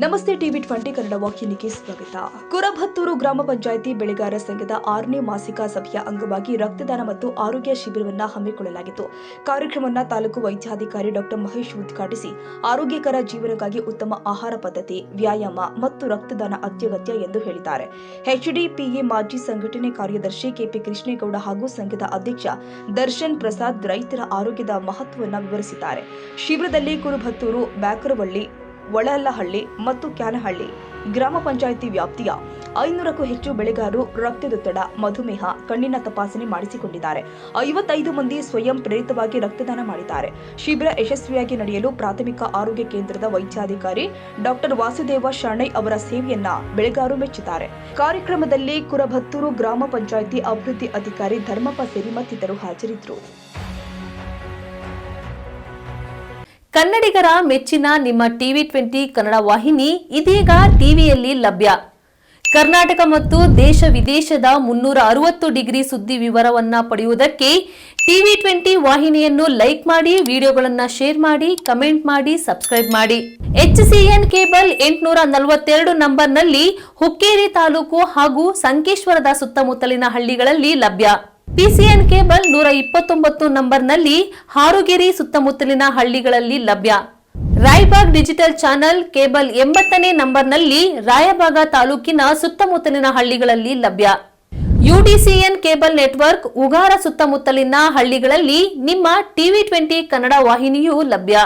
ನಮಸ್ತೆ ಟಿವಿ 20 ಕನ್ನಡ ವಾಹಿನಿಗೆ ಸ್ವಾಗತ. ಕುರಬತ್ತೂರು ಗ್ರಾಮ ಪಂಚಾಯಿತಿ ಬೆಳೆಗಾರ ಸಂಘದ 6ನೇ ಮಾಸಿಕ ಸಭೆಯ ಅಂಗವಾಗಿ ರಕ್ತದಾನ ಮತ್ತು ಆರೋಗ್ಯ ಶಿಬಿರವನ್ನು ಹಮ್ಮಿಕೊಳ್ಳಲಾಗಿತ್ತು. ಕಾರ್ಯಕ್ರಮವನ್ನು ತಾಲೂಕು ವೈದ್ಯಾಧಿಕಾರಿ ಡಾ ಮಹೇಶ್ ಉದ್ಘಾಟಿಸಿ ಆರೋಗ್ಯಕರ ಜೀವನಕ್ಕಾಗಿ ಉತ್ತಮ ಆಹಾರ ಪದ್ಧತಿ, ವ್ಯಾಯಾಮ ಮತ್ತು ರಕ್ತದಾನ ಅತ್ಯಗತ್ಯ ಎಂದು ಹೇಳಿದ್ದಾರೆ. ಎಚ್ಡಿಪಿಎ ಮಾಜಿ ಸಂಘಟನೆ ಕಾರ್ಯದರ್ಶಿ ಕೆಪಿ ಕೃಷ್ಣೇಗೌಡ ಹಾಗೂ ಸಂಘದ ಅಧ್ಯಕ್ಷ ದರ್ಶನ್ ಪ್ರಸಾದ್ ರೈತರ ಆರೋಗ್ಯದ ಮಹತ್ವವನ್ನು ವಿವರಿಸಿದ್ದಾರೆ. ಶಿಬಿರದಲ್ಲಿ ಕುರುಬತ್ತೂರು, ಬ್ಯಾಕರವಳ್ಳಿ, ಒಳಲ್ಲಹಳ್ಳಿ ಮತ್ತು ಕ್ಯಾನಹಳ್ಳಿ ಗ್ರಾಮ ಪಂಚಾಯಿತಿ ವ್ಯಾಪ್ತಿಯ 500ಕ್ಕೂ ಹೆಚ್ಚು ಬೆಳೆಗಾರರು ರಕ್ತದೊತ್ತಡ, ಮಧುಮೇಹ, ಕಣ್ಣಿನ ತಪಾಸಣೆ ಮಾಡಿಸಿಕೊಂಡಿದ್ದಾರೆ. 55 ಮಂದಿ ಸ್ವಯಂ ಪ್ರೇರಿತವಾಗಿ ರಕ್ತದಾನ ಮಾಡಿದ್ದಾರೆ. ಶಿಬಿರ ಯಶಸ್ವಿಯಾಗಿ ನಡೆಯಲು ಪ್ರಾಥಮಿಕ ಆರೋಗ್ಯ ಕೇಂದ್ರದ ವೈದ್ಯಾಧಿಕಾರಿ ಡಾ ವಾಸುದೇವ ಶರಣೈ ಅವರ ಸೇವೆಯನ್ನ ಬೆಳೆಗಾರರು ಮೆಚ್ಚಿದ್ದಾರೆ. ಕಾರ್ಯಕ್ರಮದಲ್ಲಿ ಕುರಬತ್ತೂರು ಗ್ರಾಮ ಪಂಚಾಯಿತಿ ಅಭಿವೃದ್ಧಿ ಅಧಿಕಾರಿ ಧರ್ಮಪ್ಪ ಸೇರಿ ಮತ್ತಿತರರು ಹಾಜರಿದ್ದರು. ಕನ್ನಡಿಗರ ಮೆಚ್ಚಿನ ನಿಮ್ಮ ಟಿವಿ 20 ಕನ್ನಡ ವಾಹಿನಿ ಇದೀಗ ಟಿವಿಯಲ್ಲಿ ಲಭ್ಯ. ಕರ್ನಾಟಕ ಮತ್ತು ದೇಶ ವಿದೇಶದ 360 ಡಿಗ್ರಿ ಸುದ್ದಿ ವಿವರವನ್ನ ಪಡೆಯುವುದಕ್ಕೆ ಟಿವಿ 20 ವಾಹಿನಿಯನ್ನು ಲೈಕ್ ಮಾಡಿ, ವಿಡಿಯೋಗಳನ್ನು ಶೇರ್ ಮಾಡಿ, ಕಮೆಂಟ್ ಮಾಡಿ, ಸಬ್ಸ್ಕ್ರೈಬ್ ಮಾಡಿ. HCN ಕೇಬಲ್ 842 ನಂಬರ್ನಲ್ಲಿ ಹುಕ್ಕೇರಿ ತಾಲೂಕು ಹಾಗೂ ಸಂಕೇಶ್ವರದ ಸುತ್ತಮುತ್ತಲಿನ ಹಳ್ಳಿಗಳಲ್ಲಿ ಲಭ್ಯ. PCN ಕೇಬಲ್ 129 ನಂಬರ್ನಲ್ಲಿ ಹಾರುಗೆರೆ ಸುತ್ತಮುತ್ತಲಿನ ಹಳ್ಳಿಗಳಲ್ಲಿ ಲಭ್ಯ. ರಾಯಬಾಗ್ ಡಿಜಿಟಲ್ ಚಾನೆಲ್ ಕೇಬಲ್ 80ನೇ ನಂಬರ್ನಲ್ಲಿ ರಾಯಬಾಗ ತಾಲೂಕಿನ ಸುತ್ತಮುತ್ತಲಿನ ಹಳ್ಳಿಗಳಲ್ಲಿ ಲಭ್ಯ. UDCN ಕೇಬಲ್ ನೆಟ್ವರ್ಕ್ ಉಗಾರ ಸುತ್ತಮುತ್ತಲಿನ ಹಳ್ಳಿಗಳಲ್ಲಿ ನಿಮ್ಮ ಟಿವಿ 20 ಕನ್ನಡ ವಾಹಿನಿಯೂ ಲಭ್ಯ.